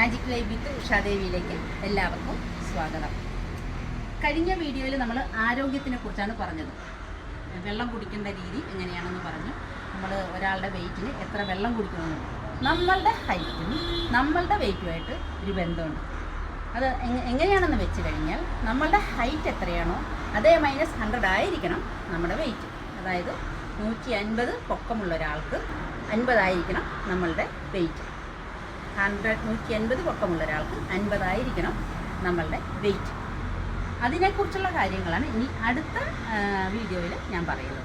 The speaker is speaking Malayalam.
മാജിക് ലൈഫ് വിത്ത് ഉഷാദേവിയിലേക്ക് എല്ലാവർക്കും സ്വാഗതം. കഴിഞ്ഞ വീഡിയോയിൽ നമ്മൾ ആരോഗ്യത്തിനെ കുറിച്ചാണ് പറഞ്ഞത്. വെള്ളം കുടിക്കേണ്ട രീതി എങ്ങനെയാണെന്ന് പറഞ്ഞു. നമ്മൾ ഒരാളുടെ വെയിറ്റിന് എത്ര വെള്ളം കുടിക്കണമെന്ന്, നമ്മളുടെ ഹൈറ്റും നമ്മളുടെ വെയിറ്റുമായിട്ട് ഒരു ബന്ധമുണ്ട്. അത് എങ്ങനെയാണെന്ന് വെച്ച് കഴിഞ്ഞാൽ നമ്മളുടെ ഹൈറ്റ് എത്രയാണോ അതേ -100 ആയിരിക്കണം നമ്മുടെ വെയിറ്റ്. അതായത് 150 പൊക്കമുള്ള ഒരാൾക്ക് 50 ആയിരിക്കണം നമ്മളുടെ വെയിറ്റ്. 180 പൊക്കമുള്ള ഒരാൾക്ക് 50 ആയിരിക്കണം നമ്മളുടെ വെയിറ്റ്. അതിനെക്കുറിച്ചുള്ള കാര്യങ്ങളാണ് ഇനി അടുത്ത വീഡിയോയിൽ ഞാൻ പറയുന്നത്.